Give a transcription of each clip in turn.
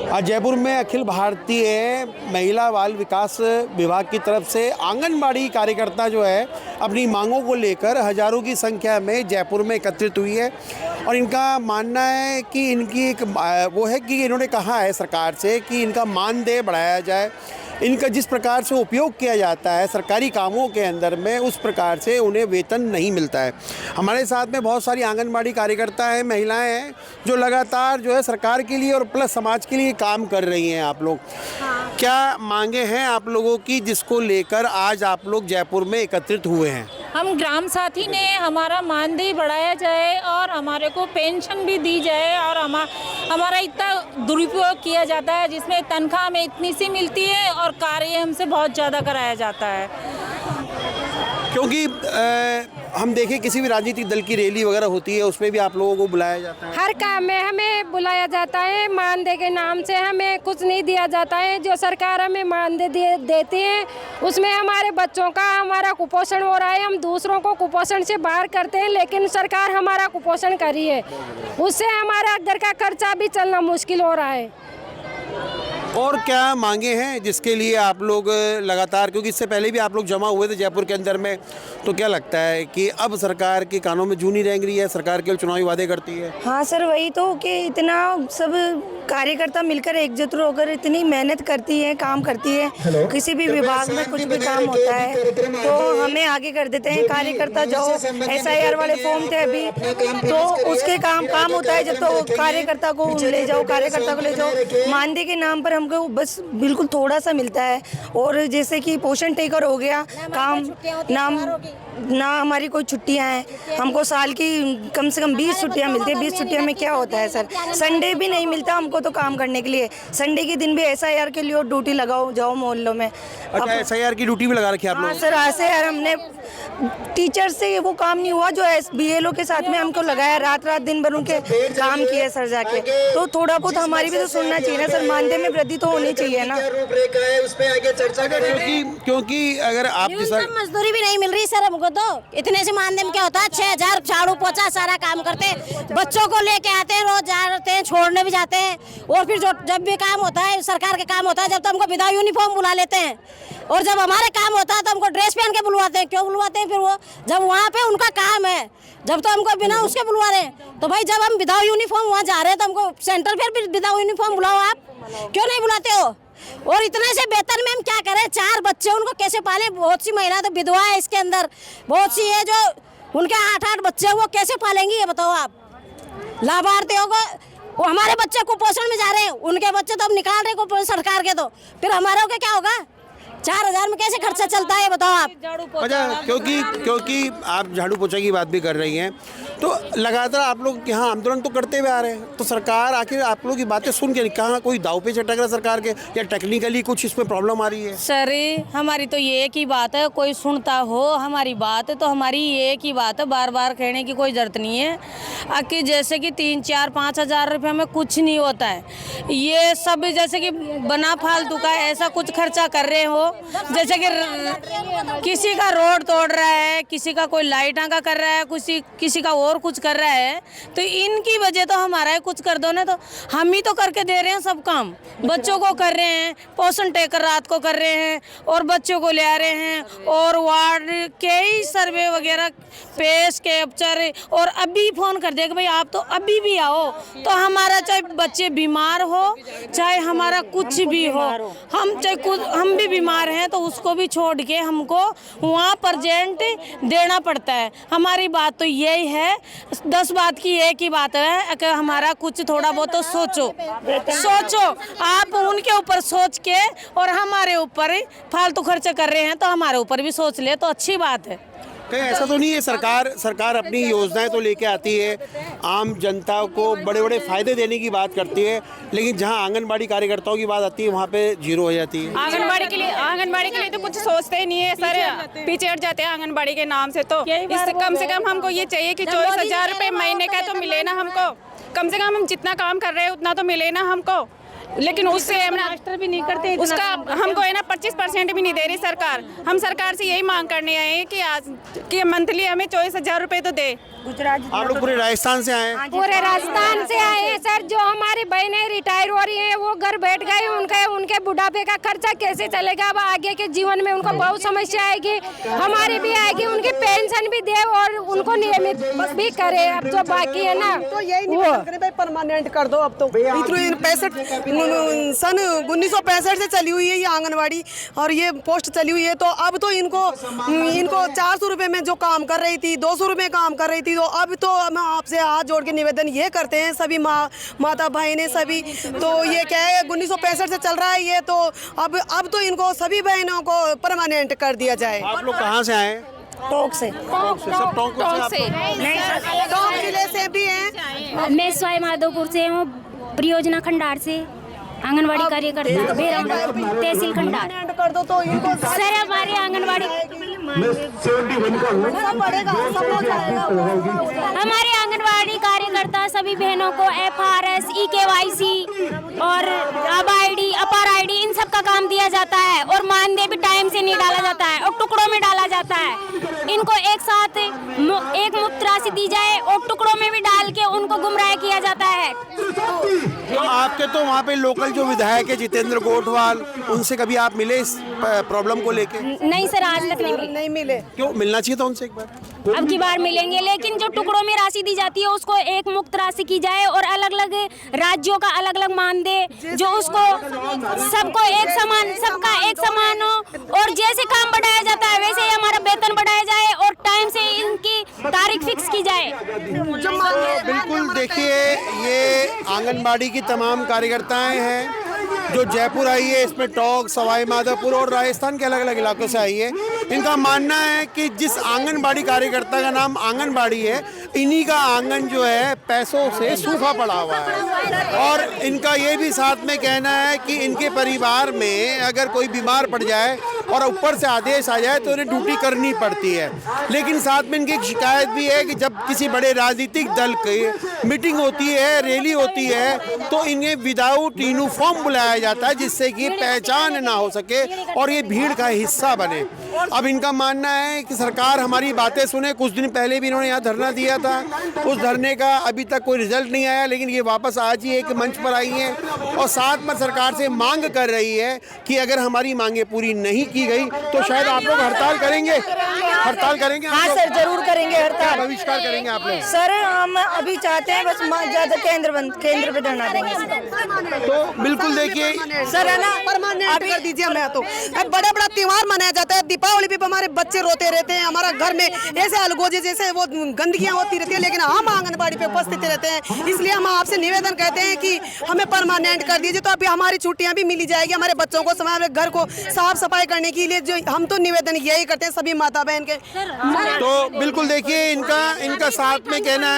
आज जयपुर में अखिल भारतीय महिला बाल विकास विभाग की तरफ से आंगनबाड़ी कार्यकर्ता जो है अपनी मांगों को लेकर हजारों की संख्या में जयपुर में एकत्रित हुई है। और इनका मानना है कि इनकी एक वो है कि इन्होंने कहा है सरकार से कि इनका मानदेय बढ़ाया जाए। इनका जिस प्रकार से उपयोग किया जाता है सरकारी कामों के अंदर में, उस प्रकार से उन्हें वेतन नहीं मिलता है। हमारे साथ में बहुत सारी आंगनबाड़ी कार्यकर्ता हैं, महिलाएं हैं जो लगातार जो है सरकार के लिए और प्लस समाज के लिए काम कर रही हैं। आप लोग क्या मांगे हैं आप लोगों की जिसको लेकर आज आप लोग जयपुर में एकत्रित हुए हैं? हम ग्राम साथी ने हमारा मानदेय बढ़ाया जाए और हमारे को पेंशन भी दी जाए। और हमारा इतना दुरुपयोग किया जाता है जिसमें तनख्वाह हमें इतनी सी मिलती है और कार्य हमसे बहुत ज़्यादा कराया जाता है। क्योंकि हम देखें किसी भी राजनीतिक दल की रैली वगैरह होती है उसमें भी आप लोगों को बुलाया जाता है। हर काम में हमें बुलाया जाता है, मानदेय के नाम से हमें कुछ नहीं दिया जाता है। जो सरकार हमें मानदेय देती है उसमें हमारे बच्चों का हमारा कुपोषण हो रहा है। हम दूसरों को कुपोषण से बाहर करते हैं लेकिन सरकार हमारा कुपोषण करी है, उससे हमारा घर का खर्चा भी चलना मुश्किल हो रहा है। और क्या मांगे हैं जिसके लिए आप लोग लगातार, क्योंकि इससे पहले भी आप लोग जमा हुए थे जयपुर के अंदर में, तो क्या लगता है कि अब सरकार के कानों में जू नहीं रेंग रही है, सरकार केवल चुनावी वादे करती है? हाँ सर, वही तो कि इतना सब कार्यकर्ता मिलकर एकजुट होकर इतनी मेहनत करती है, काम करती है। किसी भी विभाग में कुछ भी काम होता है तो हमें आगे कर देते हैं कार्यकर्ता। जो SIR वाले फॉर्म थे अभी तो उसके काम होता है जब तो कार्यकर्ता को ले जाओ, कार्यकर्ता को ले जाओ। मानदेय के नाम पर हमको बस बिल्कुल थोड़ा सा मिलता है। और जैसे कि पोषण टेकर हो गया काम, ना हमारी कोई छुट्टियां हैं। हमको साल की कम से कम 20 छुट्टियां मिलती है। 20 छुट्टियों में क्या होता है सर, संडे भी नहीं मिलता हमको तो काम करने के लिए। संडे के दिन भी SIR के लिए ड्यूटी लगाओ, जाओ मोहल्लों में। अच्छा, SIR की ड्यूटी भी लगा रखी है आप लोगों ने? हाँ सर, SIR हमने टीचर से वो काम नहीं हुआ जो BLO के साथ में हमको लगाया, रात दिन भर उनके काम किए सर जाके। तो थोड़ा बहुत हमारी भी तो सुनना चाहिए ना सर, मानदेय में वृद्धि तो होनी चाहिए ना। क्योंकि अगर आप मजदूरी भी नहीं मिल रही सर हमको, तो इतने से मानदेय में क्या होता है? 6000 झाड़ू पोछा सारा काम करते हैं, बच्चों को लेके आते हैं, रोज जाते हैं, छोड़ने भी जाते हैं। और फिर जब भी काम होता है, सरकार के काम होता है, जब तो हमको विदाउट यूनिफॉर्म बुला लेते हैं। और जब हमारे काम होता है तो हमको ड्रेस पहन के बुलवाते हैं। क्यों बुलवाते हैं? फिर वो जब वहाँ पे उनका काम है, जब तो हमको बिना उसके बुलवा रहे हैं। तो भाई जब हम विदाउट यूनिफॉर्म वहाँ जा रहे हैं तो हमको सेंटर फिर विदाउट यूनिफॉर्म बुलाओ, आप क्यों नहीं बुलाते हो? और इतने से वेतन में हम क्या करें? 4 बच्चे उनको कैसे पाले? बहुत सी महिला तो विधवा है इसके अंदर, बहुत सी है जो उनके 8-8 बच्चे, वो कैसे पालेंगी ये बताओ आप? लाभार्थियों को, वो हमारे बच्चे कुपोषण में जा रहे हैं, उनके बच्चे तो अब निकाल रहे हैं सरकार के, तो फिर हमारे को क्या होगा? 4000 में कैसे खर्चा चलता है बताओ आप? अच्छा, क्योंकि आप झाड़ू पोछा की बात भी कर रही हैं तो लगातार आप लोग यहाँ आंदोलन तो करते हुए आ रहे हैं, तो सरकार आखिर आप लोगों की बातें सुन के कहाँ कोई दाव पे चटक रहा सरकार के, या टेक्निकली कुछ इसमें प्रॉब्लम आ रही है? सर हमारी तो ये एक ही बात है, कोई सुनता हो हमारी बात तो हमारी ये एक ही बात है, बार बार कहने की कोई जरूरत नहीं है। कि जैसे कि 3-4-5 हज़ार रुपये में कुछ नहीं होता है। ये सब जैसे कि बना फालतू का ऐसा कुछ खर्चा कर रहे हो, जैसे कि किसी का रोड तोड़ रहा है, किसी का कोई लाइटा का कर रहा है, किसी का और कुछ कर रहा है, तो इनकी वजह तो हमारा कुछ कर दो ना, तो हम ही तो करके दे रहे हैं सब काम। बच्चों को कर रहे हैं, पोषण टेकर रात को कर रहे हैं और बच्चों को ले आ रहे हैं, और वार्ड के ही सर्वे वगैरह, पेश कैप्चर, और अभी फोन कर दिया कि भाई आप तो अभी भी आओ। तो हमारा चाहे बच्चे बीमार हो, चाहे हमारा कुछ भी हो, हम चाहे कुछ हम भी बीमार हैं तो उसको भी छोड़ के हमको वहाँ प्रेजेंट देना पड़ता है। हमारी बात तो यही है, 10 बात की एक ही बात है कि हमारा कुछ थोड़ा बहुत तो सोचो आप, उनके ऊपर सोच के और हमारे ऊपर फालतू खर्चे कर रहे हैं तो हमारे ऊपर भी सोच ले तो अच्छी बात है। कहीं ऐसा तो नहीं है सरकार अपनी योजनाएं तो लेके आती है, आम जनता को बड़े बड़े फायदे देने की बात करती है, लेकिन जहां आंगनबाड़ी कार्यकर्ताओं की बात आती है वहां पे जीरो हो जाती है। आंगनबाड़ी के लिए तो कुछ सोचते ही नहीं है सर, पीछे हट जाते हैं आंगनबाड़ी के नाम से। तो इससे कम से कम हमको ये चाहिए कि 24,000 रुपये महीने का तो मिले ना हमको, कम से कम हम जितना काम कर रहे हैं उतना तो मिले ना हमको। लेकिन उससे मास्टर भी नहीं करते इतना उसका काम करते। हमको है ना 25% भी नहीं दे रही सरकार। हम सरकार से यही मांग करने आए हैं कि आज कि मंथली हमें 24,000 रुपए तो दे। आप लोग पूरे राजस्थान से आए हैं? पूरे राजस्थान से आए हैं सर। जो हमारी बहनें रिटायर हो रही हैं वो घर बैठ गए, उनके बुढ़ापे का खर्चा कैसे चलेगा? अब आगे के जीवन में उनको बहुत समस्या आएगी, हमारी भी आएगी। उनकी पेंशन भी दे और उनको नियमित भी करे। अब जो बाकी है ना तो यही निवेदन करें भाई, परमानेंट कर दो। अब तो 1965 से चली हुई है ये आंगनवाड़ी और ये पोस्ट चली हुई है, तो अब तो इनको 400 रुपए में जो काम कर रही थी 200 रुपए काम कर रही थी, तो अब तो हम आपसे हाथ जोड़ के निवेदन ये करते हैं सभी माता बहनें सभी। तो ये क्या है 1965 से चल रहा है ये, तो अब तो इनको सभी बहनों को परमानेंट कर दिया जाए। आप लोग कहाँ से आए? टोंक से। सब टोंक से? टोंक जिले से भी हैं। मैं सवाई माधोपुर से हूँ, परियोजना खंडार से आंगनवाड़ी कार्यकर्ता तहसील खंडार। कर दो तो इनको सर हमारे आंगनवाड़ी हमारे आंगनवाड़ी कार्यकर्ता सभी बहनों को FRS EKYC और आबाईडी अपार आईडी इन सब का काम दिया जाता है और मानदेय भी टाइम से नहीं डाला जाता है और टुकड़ों में डाला जाता है। इनको एक साथ एक मुक्त राशि दी जाए और टुकड़ों में भी डाल के उनको गुमराह किया जाता है। तो आपके तो वहाँ पे लोकल जो विधायक है जितेंद्र गोठवाल, उनसे कभी आप मिले इस प्रॉब्लम को लेके? नहीं सर, आज तक नहीं मिले। क्यों मिलना चाहिए था उनसे एक बार? अब की बार मिलेंगे, लेकिन जो टुकड़ों में राशि दी जाती है उसको एक मुक्त राशि की जाए और अलग अलग राज्यों का अलग अलग मानदेय जो उसको सबको एक समान, सबका एक समान हो और जैसे काम बढ़ाया जाता है वैसे ही हमारा वेतन बढ़ाया जाए और टाइम से इनकी तारीख फिक्स की जाए। बिल्कुल, देखिए ये आंगनबाड़ी की तमाम कार्यकर्ताएं हैं जो जयपुर आई है, इसमें टोंक, सवाई माधोपुर और राजस्थान के अलग अलग इलाकों से आई है। इनका मानना है कि जिस आंगनबाड़ी कार्यकर्ता का नाम आंगनबाड़ी है, इन्हीं का आंगन जो है पैसों से सूखा पड़ा हुआ है और इनका ये भी साथ में कहना है कि इनके परिवार में अगर कोई बीमार पड़ जाए और ऊपर से आदेश आ जाए तो उन्हें ड्यूटी करनी पड़ती है। लेकिन साथ में इनकी एक शिकायत भी है कि जब किसी बड़े राजनीतिक दल की मीटिंग होती है, रैली होती है, तो इन्हें विदाउट यूनिफॉर्म बुलाया जाता है जिससे कि पहचान ना हो सके और ये भीड़ का हिस्सा बने। अब इनका मानना है कि सरकार हमारी बातें सुने। कुछ दिन पहले भी इन्होंने यहाँ धरना दिया था, उस धरने का अभी तक कोई रिजल्ट नहीं आया, लेकिन ये वापस आज ही एक मंच पर आई हैं और साथ में सरकार से मांग कर रही है कि अगर हमारी मांगे पूरी नहीं की गई तो शायद आप लोग हड़ताल करेंगे। हड़ताल करेंगे? हाँ सर, जरूर करेंगे हड़ताल। बहिष्कार करेंगे आप लोग? सर हम अभी चाहते हैं बस ज्यादा केंद्र पे धरना देंगे। तो बिल्कुल देखिए सर है ना, परमानेंट कर दीजिए। हमें तो बड़ा बड़ा त्योहार मनाया जाता है, दीपावली पे हमारे बच्चे रोते रहते हैं, हमारा घर में ऐसे अलगोजे जैसे वो गंदगियां होती रहती है, लेकिन हम आंगनबाड़ी पे उपस्थित रहते हैं। इसलिए हम आपसे निवेदन करते हैं कि हमें परमानेंट कर दीजिए, तो अभी हमारी छुट्टियां भी मिली जाएगी, हमारे बच्चों को हमारे घर को साफ सफाई करने के लिए। जो हम तो निवेदन यही करते हैं सभी माता बहन के। तो बिल्कुल देखिए इनका साथ में कहना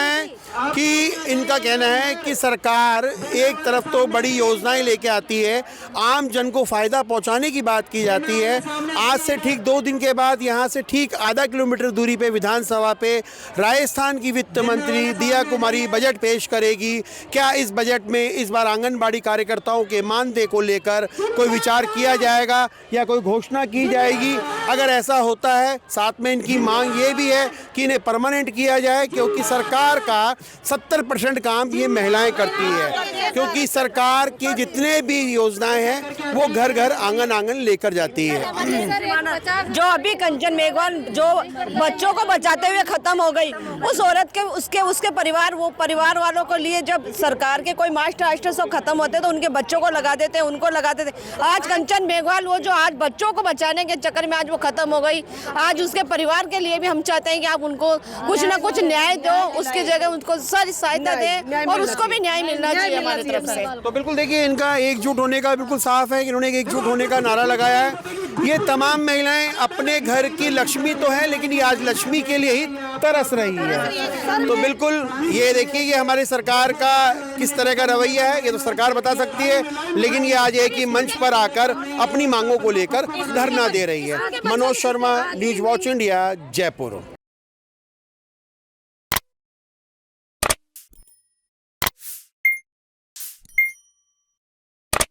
है कि सरकार एक तरफ तो बड़ी योजनाएं लेके आती है, आम जन को फायदा पहुंचाने की बात की जाती है। आज से ठीक 2 दिन के बाद यहाँ से ठीक आधा किलोमीटर दूरी पे विधानसभा पे राजस्थान की वित्त मंत्री दिया कुमारी बजट पेश करेगी। क्या इस बजट में इस बार आंगनबाड़ी कार्यकर्ताओं के मानदेय को लेकर कोई विचार किया जाएगा या कोई घोषणा की जाएगी? अगर ऐसा होता है, साथ में इनकी मांग ये भी है कि इन्हें परमानेंट किया जाए, क्योंकि सरकार का 70% काम ये महिलाएं करती है, क्योंकि सरकार की जितने भी योजनाएं हैं वो घर घर आंगन आंगन लेकर जाती है। जो अभी कंचन मेघवाल जो बच्चों को बचाते हुए खत्म हो गई, उस औरत के उसके परिवार वालों को लिए जब सरकार के कोई मास्टर सब खत्म होते तो उनके बच्चों को लगा देते, उनको लगा देते। आज कंचन मेघवाल वो जो आज बच्चों को बचाने के चक्कर में आज वो खत्म हो गई। आज उसके परिवार के लिए भी हम चाहते हैं कि आप उनको कुछ ना कुछ न्याय दो, उसकी जगह उनको सारी सहायता दें और उसको भी न्याय मिलना चाहिए हमारी तरफ से। तो बिल्कुल देखिए इनका एकजुट होने का बिल्कुल साफ है कि इन्होंने एकजुट होने का नारा लगाया है। ये तमाम महिलाएं अपने घर की लक्ष्मी तो है, लेकिन ये आज लक्ष्मी के लिए ही तरस रही है। तो बिल्कुल ये देखिए ये हमारी सरकार का किस तरह का रवैया है, ये तो सरकार बता सकती है, लेकिन ये आज एक ही मंच पर आकर अपनी मांगों को लेकर धरना दे रही है। Manoj Sharma, news watch India, Jaipur.